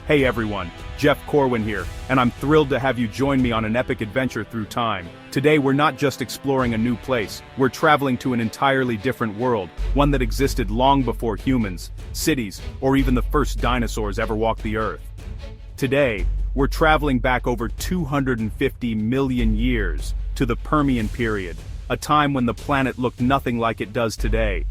Hey everyone, Jeff Corwin here, and I'm thrilled to have you join me on an epic adventure through time. Today we're not just exploring a new place, we're traveling to an entirely different world, one that existed long before humans, cities, or even the first dinosaurs ever walked the earth. Today, we're traveling back over 250 million years to the Permian Period, a time when the planet looked nothing like it does today.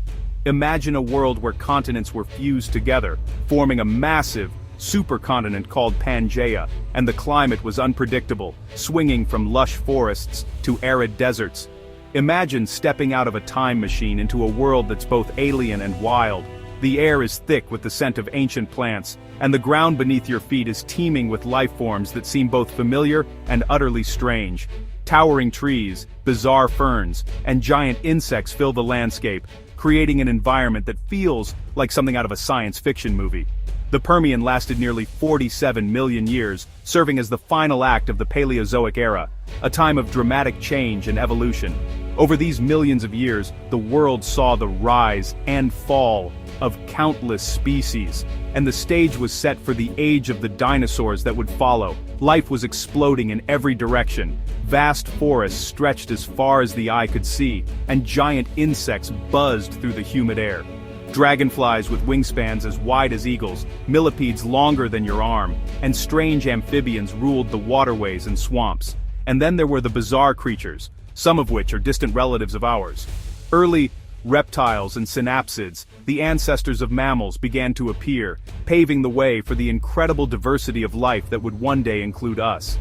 Imagine a world where continents were fused together, forming a massive, supercontinent called Pangaea, and the climate was unpredictable, swinging from lush forests to arid deserts. Imagine stepping out of a time machine into a world that's both alien and wild. The air is thick with the scent of ancient plants, and the ground beneath your feet is teeming with life forms that seem both familiar and utterly strange. Towering trees, bizarre ferns, and giant insects fill the landscape, creating an environment that feels like something out of a science fiction movie. The Permian lasted nearly 47 million years, serving as the final act of the Paleozoic era, a time of dramatic change and evolution. Over these millions of years, the world saw the rise and fall of countless species, and the stage was set for the age of the dinosaurs that would follow. Life was exploding in every direction. Vast forests stretched as far as the eye could see, and giant insects buzzed through the humid air. Dragonflies with wingspans as wide as eagles, millipedes longer than your arm, and strange amphibians ruled the waterways and swamps. And then there were the bizarre creatures, some of which are distant relatives of ours. Early reptiles and synapsids, the ancestors of mammals, began to appear, paving the way for the incredible diversity of life that would one day include us.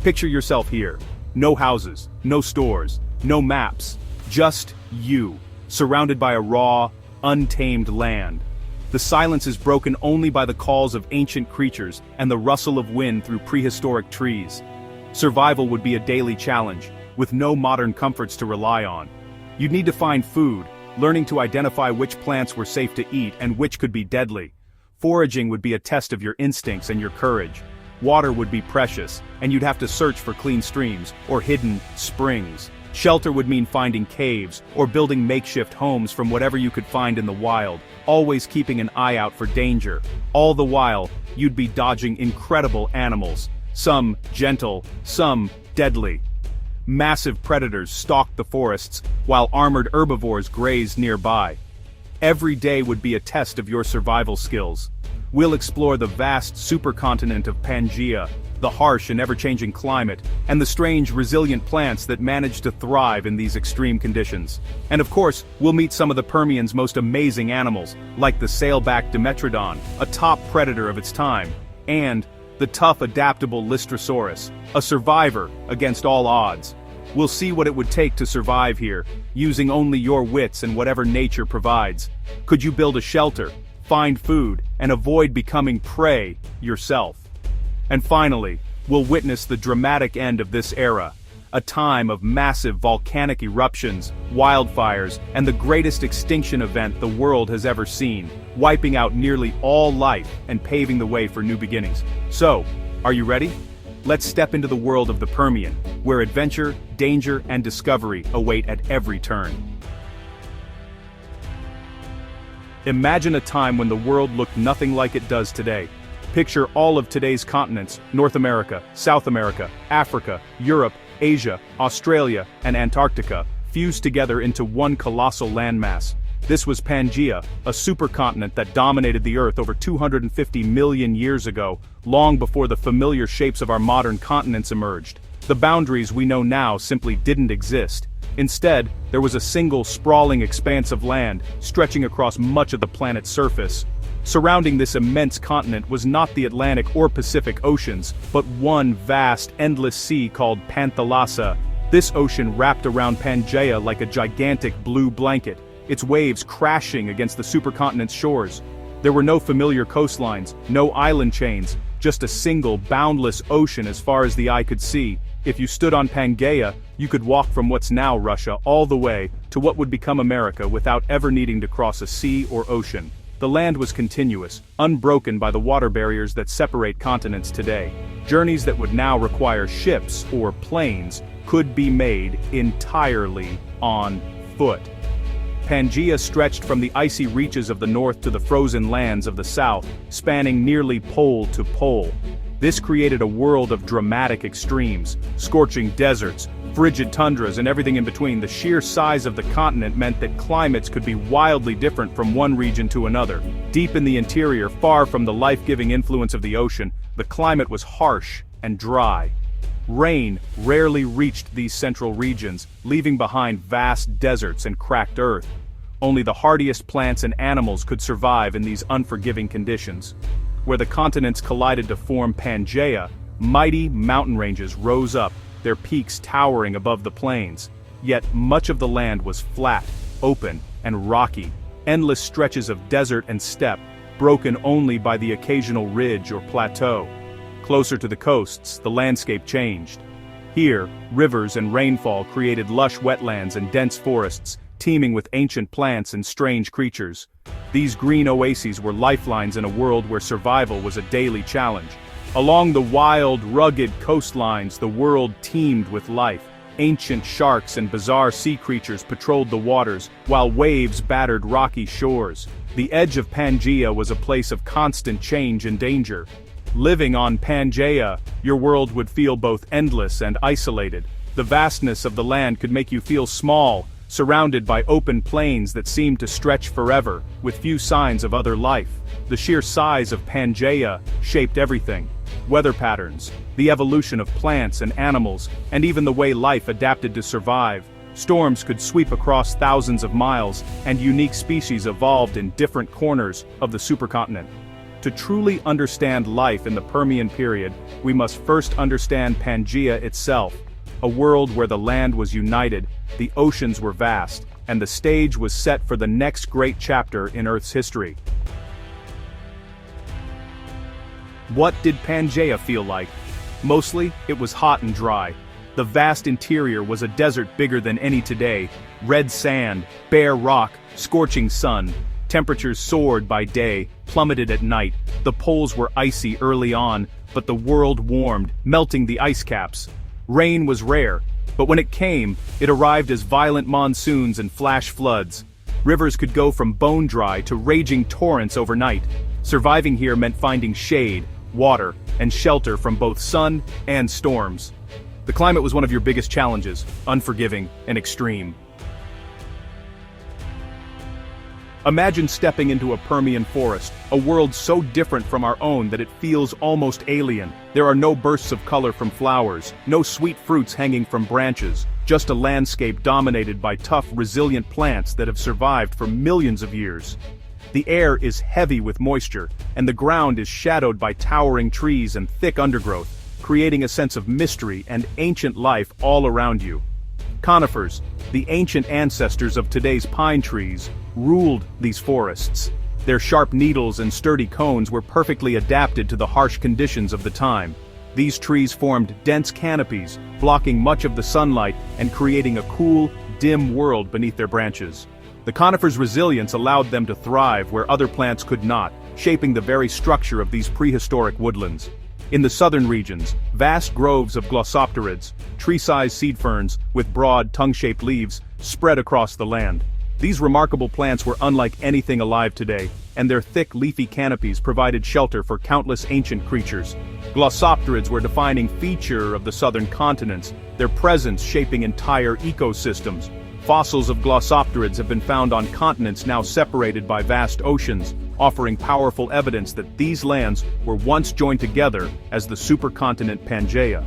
Picture yourself here. No houses, no stores, no maps, just you, surrounded by a raw, untamed land. The silence is broken only by the calls of ancient creatures and the rustle of wind through prehistoric trees. Survival would be a daily challenge, with no modern comforts to rely on. You'd need to find food, learning to identify which plants were safe to eat and which could be deadly. Foraging would be a test of your instincts and your courage. Water would be precious, and you'd have to search for clean streams or hidden springs. Shelter would mean finding caves or building makeshift homes from whatever you could find in the wild, always keeping an eye out for danger. All the while, you'd be dodging incredible animals, some gentle, some deadly. Massive predators stalked the forests, while armored herbivores grazed nearby. Every day would be a test of your survival skills. We'll explore the vast supercontinent of Pangaea, the harsh and ever-changing climate, and the strange, resilient plants that manage to thrive in these extreme conditions. And of course, we'll meet some of the Permian's most amazing animals, like the sailback Dimetrodon, a top predator of its time, and the tough, adaptable Lystrosaurus, a survivor against all odds. We'll see what it would take to survive here, using only your wits and whatever nature provides. Could you build a shelter, find food, and avoid becoming prey yourself? And finally, we'll witness the dramatic end of this era, a time of massive volcanic eruptions, wildfires, and the greatest extinction event the world has ever seen, wiping out nearly all life and paving the way for new beginnings. So, are you ready? Let's step into the world of the Permian, where adventure, danger, and discovery await at every turn. Imagine a time when the world looked nothing like it does today. Picture all of today's continents: North America, South America, Africa, Europe, Asia, Australia, and Antarctica, fused together into one colossal landmass. This was Pangaea, a supercontinent that dominated the Earth over 250 million years ago, long before the familiar shapes of our modern continents emerged. The boundaries we know now simply didn't exist. Instead, there was a single sprawling expanse of land, stretching across much of the planet's surface. Surrounding this immense continent was not the Atlantic or Pacific Oceans, but one vast, endless sea called Panthalassa. This ocean wrapped around Pangaea like a gigantic blue blanket, its waves crashing against the supercontinent's shores. There were no familiar coastlines, no island chains, just a single, boundless ocean as far as the eye could see. If you stood on Pangaea, you could walk from what's now Russia all the way to what would become America without ever needing to cross a sea or ocean. The land was continuous, unbroken by the water barriers that separate continents today. Journeys that would now require ships or planes could be made entirely on foot. Pangaea stretched from the icy reaches of the north to the frozen lands of the south, spanning nearly pole to pole. This created a world of dramatic extremes, scorching deserts, frigid tundras, and everything in between. The sheer size of the continent meant that climates could be wildly different from one region to another. Deep in the interior, far from the life-giving influence of the ocean, the climate was harsh and dry. Rain rarely reached these central regions, leaving behind vast deserts and cracked earth. Only the hardiest plants and animals could survive in these unforgiving conditions. Where the continents collided to form Pangaea, mighty mountain ranges rose up, their peaks towering above the plains. Yet much of the land was flat, open, and rocky, endless stretches of desert and steppe, broken only by the occasional ridge or plateau. Closer to the coasts, the landscape changed. Here, rivers and rainfall created lush wetlands and dense forests, teeming with ancient plants and strange creatures. These green oases were lifelines in a world where survival was a daily challenge. Along the wild, rugged coastlines, the world teemed with life. Ancient sharks and bizarre sea creatures patrolled the waters, while waves battered rocky shores. The edge of Pangaea was a place of constant change and danger. Living on Pangaea, your world would feel both endless and isolated. The vastness of the land could make you feel small, surrounded by open plains that seemed to stretch forever, with few signs of other life. The sheer size of Pangaea shaped everything. Weather patterns, the evolution of plants and animals, and even the way life adapted to survive. Storms could sweep across thousands of miles, and unique species evolved in different corners of the supercontinent. To truly understand life in the Permian period, we must first understand Pangaea itself, a world where the land was united, the oceans were vast, and the stage was set for the next great chapter in Earth's history. What did Pangaea feel like? Mostly, it was hot and dry. The vast interior was a desert bigger than any today. Red sand, bare rock, scorching sun. Temperatures soared by day, plummeted at night. The poles were icy early on, but the world warmed, melting the ice caps. Rain was rare, but when it came, it arrived as violent monsoons and flash floods. Rivers could go from bone dry to raging torrents overnight. Surviving here meant finding shade, water, and shelter from both sun and storms. The climate was one of your biggest challenges, unforgiving and extreme. Imagine stepping into a Permian forest, a world so different from our own that it feels almost alien. There are no bursts of color from flowers, no sweet fruits hanging from branches, just a landscape dominated by tough, resilient plants that have survived for millions of years. The air is heavy with moisture, and the ground is shadowed by towering trees and thick undergrowth, creating a sense of mystery and ancient life all around you. Conifers, the ancient ancestors of today's pine trees, ruled these forests. Their sharp needles and sturdy cones were perfectly adapted to the harsh conditions of the time. These trees formed dense canopies, blocking much of the sunlight and creating a cool, dim world beneath their branches. The conifers' resilience allowed them to thrive where other plants could not, shaping the very structure of these prehistoric woodlands. In the southern regions, vast groves of glossopterids, tree-sized seed ferns with broad, tongue-shaped leaves, spread across the land. These remarkable plants were unlike anything alive today, and their thick leafy canopies provided shelter for countless ancient creatures. Glossopterids were a defining feature of the southern continents, their presence shaping entire ecosystems. Fossils of glossopterids have been found on continents now separated by vast oceans, offering powerful evidence that these lands were once joined together as the supercontinent Pangaea.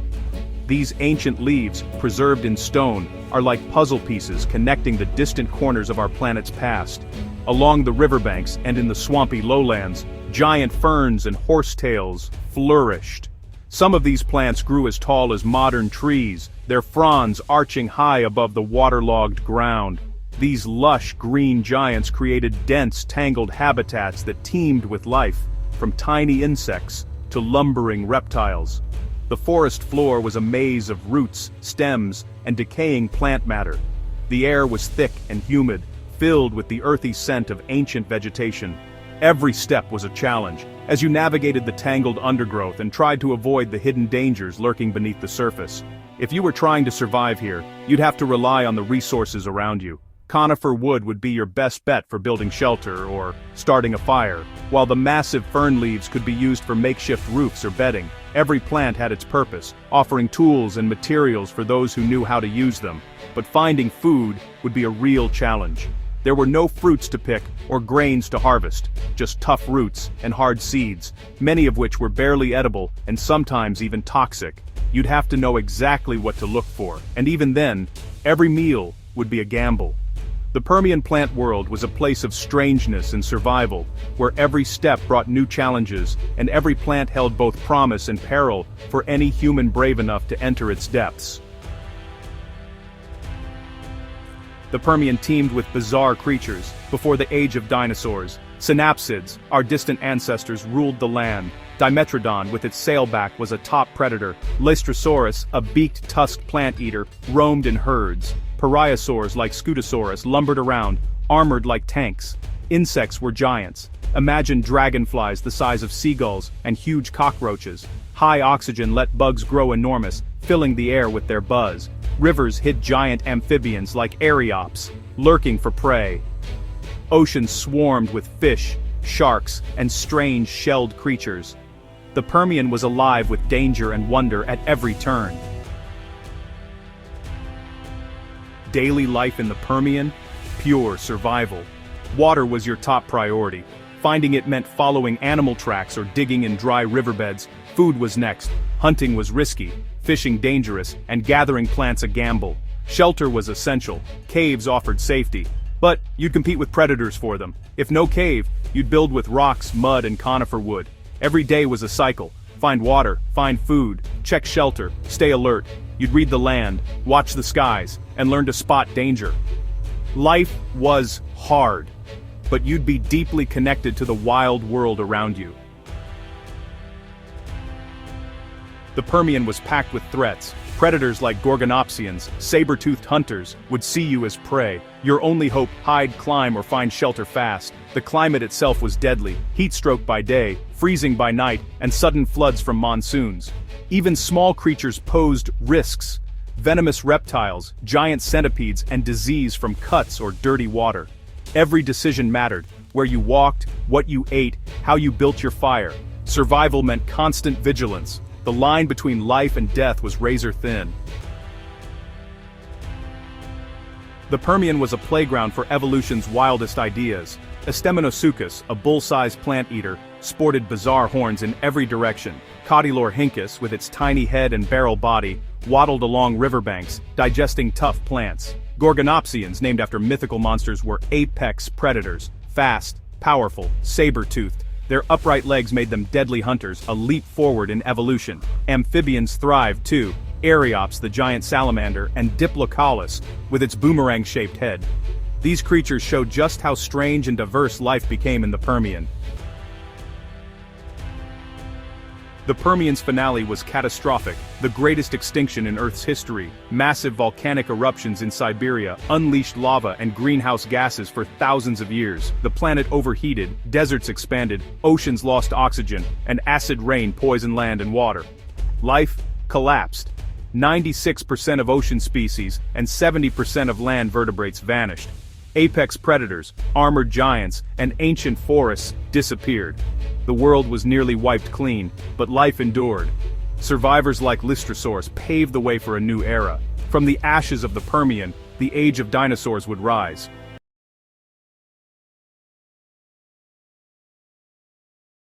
These ancient leaves, preserved in stone, are like puzzle pieces connecting the distant corners of our planet's past. Along the riverbanks and in the swampy lowlands, giant ferns and horsetails flourished. Some of these plants grew as tall as modern trees, their fronds arching high above the waterlogged ground. These lush green giants created dense, tangled habitats that teemed with life, from tiny insects to lumbering reptiles. The forest floor was a maze of roots, stems, and decaying plant matter. The air was thick and humid, filled with the earthy scent of ancient vegetation. Every step was a challenge, as you navigated the tangled undergrowth and tried to avoid the hidden dangers lurking beneath the surface. If you were trying to survive here, you'd have to rely on the resources around you. Conifer wood would be your best bet for building shelter or starting a fire, while the massive fern leaves could be used for makeshift roofs or bedding. Every plant had its purpose, offering tools and materials for those who knew how to use them. But finding food would be a real challenge. There were no fruits to pick or grains to harvest, just tough roots and hard seeds, many of which were barely edible and sometimes even toxic. You'd have to know exactly what to look for, and even then, every meal would be a gamble. The Permian plant world was a place of strangeness and survival, where every step brought new challenges, and every plant held both promise and peril for any human brave enough to enter its depths. The Permian teemed with bizarre creatures. Before the age of dinosaurs, synapsids, our distant ancestors, ruled the land. Dimetrodon, with its sailback, was a top predator. Lystrosaurus, a beaked tusked plant eater, roamed in herds. Pariasaurs like Scutosaurus lumbered around, armored like tanks. Insects were giants. Imagine dragonflies the size of seagulls and huge cockroaches. High oxygen let bugs grow enormous, filling the air with their buzz. Rivers hid giant amphibians like Ariops, lurking for prey. Oceans swarmed with fish, sharks, and strange shelled creatures. The Permian was alive with danger and wonder at every turn. Daily life in the Permian? Pure survival. Water was your top priority. Finding it meant following animal tracks or digging in dry riverbeds. Food was next. Hunting was risky, fishing dangerous, and gathering plants a gamble. Shelter was essential. Caves offered safety. But you'd compete with predators for them. If no cave, you'd build with rocks, mud, and conifer wood. Every day was a cycle. Find water, find food, check shelter, stay alert. You'd read the land, watch the skies, and learn to spot danger. Life was hard, but you'd be deeply connected to the wild world around you. The Permian was packed with threats. Predators like Gorgonopsians, saber-toothed hunters, would see you as prey. Your only hope: hide, climb, or find shelter fast. The climate itself was deadly: heat stroke by day, freezing by night, and sudden floods from monsoons. Even small creatures posed risks: venomous reptiles, giant centipedes, and disease from cuts or dirty water. Every decision mattered: where you walked, what you ate, how you built your fire. Survival meant constant vigilance. The line between life and death was razor thin. The Permian was a playground for evolution's wildest ideas. Asteminosuchus, a bull-sized plant eater, sported bizarre horns in every direction. Cotylorhynchus, with its tiny head and barrel body, waddled along riverbanks, digesting tough plants. Gorgonopsians, named after mythical monsters, were apex predators, fast, powerful, saber-toothed. Their upright legs made them deadly hunters, a leap forward in evolution. Amphibians thrived too: Ariops, the giant salamander, and Diplocalus, with its boomerang-shaped head. These creatures showed just how strange and diverse life became in the Permian. The Permian's finale was catastrophic, the greatest extinction in Earth's history. Massive volcanic eruptions in Siberia unleashed lava and greenhouse gases for thousands of years. The planet overheated, deserts expanded, oceans lost oxygen, and acid rain poisoned land and water. Life collapsed. 96% of ocean species and 70% of land vertebrates vanished. Apex predators, armored giants, and ancient forests disappeared. The world was nearly wiped clean, but life endured. Survivors like Lystrosaurus paved the way for a new era. From the ashes of the Permian, the age of dinosaurs would rise.